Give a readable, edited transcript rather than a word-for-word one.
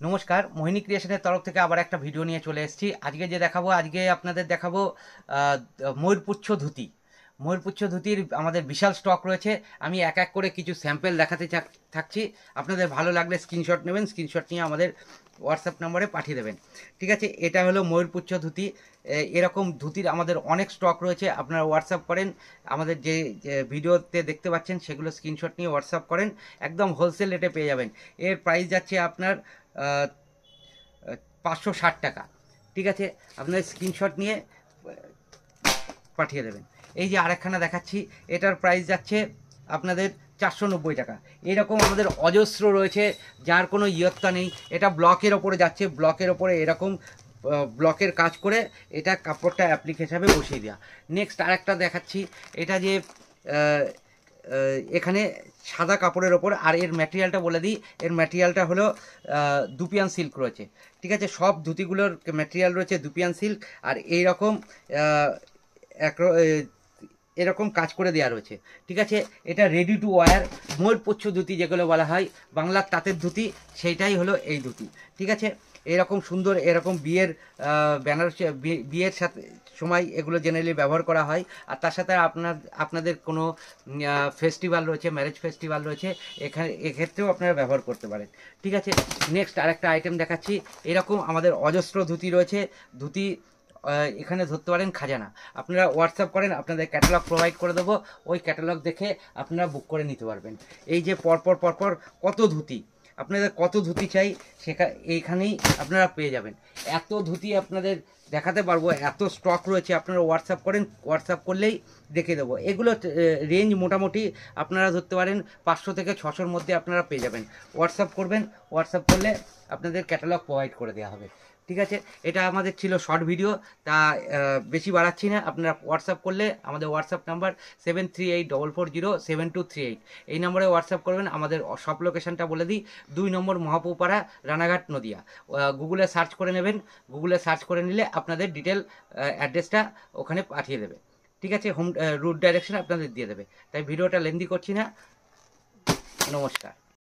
নমস্কার, মোহিনী ক্রিয়েশনের তরফ থেকে আবার একটা ভিডিও নিয়ে চলে এসেছি। আজকে আপনাদের দেখাবো ময়ূরপুচ্ছ ধুতি। ময়ূরপুচ্ছ ধুতির আমাদের বিশাল স্টক রয়েছে। আমি এক এক করে কিছু স্যাম্পল দেখাতে থাকছি। আপনাদের ভালো লাগলে স্ক্রিনশট নেবেন, স্ক্রিনশট নিয়ে আমাদের হোয়াটসঅ্যাপ নম্বরে পাঠিয়ে দেবেন। ঠিক আছে, এটা হলো ময়ূরপুচ্ছ ধুতি। এরকম ধুতির আমাদের অনেক স্টক রয়েছে। আপনারা হোয়াটসঅ্যাপ করেন, আমাদের যে ভিডিওতে দেখতে পাচ্ছেন সেগুলো স্ক্রিনশট নিয়ে হোয়াটসঅ্যাপ করেন, একদম হোলসেল রেটে পেয়ে যাবেন। এর প্রাইস যাচ্ছে আপনার 560 টাকা। ঠিক আছে, আপনার স্ক্রিনশট নিয়ে পাঠিয়ে দেবেন। এই যে আরেকখানা দেখাচ্ছি, এটার প্রাইস যাচ্ছে আপনাদের 490 টাকা। এরকম আমাদের অজস্র রয়েছে, যার কোনো ইয়ত্তা নেই। এটা ব্লকের ওপরে যাচ্ছে, ব্লকের ওপরে এরকম ব্লকের কাজ করে এটা কাপড়টা অ্যাপ্লিক হিসাবে বসিয়ে দেওয়া। নেক্সট আরেকটা দেখাচ্ছি, এটা যে এখানে সাদা কাপড়ের ওপর, আর এর ম্যাটেরিয়ালটা বলে দিই, এর ম্যাটেরিয়ালটা হলো দুপিয়ান সিল্ক রয়েছে। ঠিক আছে, সব ধুতিগুলোর ম্যাটেরিয়াল রয়েছে দুপিয়ান সিল্ক, আর এইরকম এরকম কাজ করে দেওয়া রয়েছে। ঠিক আছে, এটা রেডি টু ওয়্যার ময়ূরপুচ্ছ ধুতি যেগুলো বলা হয়, বাংলার তাঁতের ধুতি, সেইটাই হলো এই ধুতি। ঠিক আছে, এরকম সুন্দর, এরকম বিয়ের বেনারসি বিয়ের সাথে সময় এগুলো জেনারেলি ব্যবহার করা হয়। আর তার সাথে আপনাদের কোনো ফেস্টিভ্যাল রয়েছে, ম্যারেজ ফেস্টিভ্যাল রয়েছে, এক্ষেত্রেও আপনারা ব্যবহার করতে পারেন। ঠিক আছে, নেক্সট আরেকটা আইটেম দেখাচ্ছি। এরকম আমাদের অজস্র ধুতি রয়েছে। ধুতি এখানে ধরতে পারেন খাজানা। আপনারা হোয়াটসঅ্যাপ করেন, আপনাদের ক্যাটালগ প্রোভাইড করে দেবো। ওই ক্যাটালগ দেখে আপনারা বুক করে নিতে পারবেন। এই যে পরপর পরপর কত ধুতি, আপনাদের কত ধুতি চাই এইখানেই আপনারা পেয়ে যাবেন। এত ধুতি আপনাদের দেখাতে পারবো, এত স্টক রয়েছে। আপনারা হোয়াটসঅ্যাপ করেন, হোয়াটসঅ্যাপ করলেই দেখে দেবো। এগুলো রেঞ্জ মোটামুটি আপনারা ধরতে পারেন 500 থেকে 600-র মধ্যে আপনারা পেয়ে যাবেন। হোয়াটসঅ্যাপ করবেন, হোয়াটসঅ্যাপ করলে আপনাদের ক্যাটালগ প্রোভাইড করে দেওয়া হবে। ঠিক আছে, এটা আমাদের ছিল শর্ট ভিডিও, তা বেশি বাড়াচ্ছি না। আপনারা হোয়াটসঅ্যাপ করলে আমাদের হোয়াটসঅ্যাপ নাম্বার 7384407238, এই নম্বরে হোয়াটসঅ্যাপ করবেন। আমাদের সব লোকেশনটা বলে দিই, 2 নম্বর মহাপুপাড়া, রানাঘাট, নদিয়া। গুগলে সার্চ করে নেবেন, গুগলে সার্চ করে নিলে আপনাদের ডিটেল অ্যাড্রেসটা ওখানে পাঠিয়ে দেবে। ঠিক আছে, রুট ডাইরেকশন আপনাদের দিয়ে দেবে। তাই ভিডিওটা লেন্দি করছি না। নমস্কার।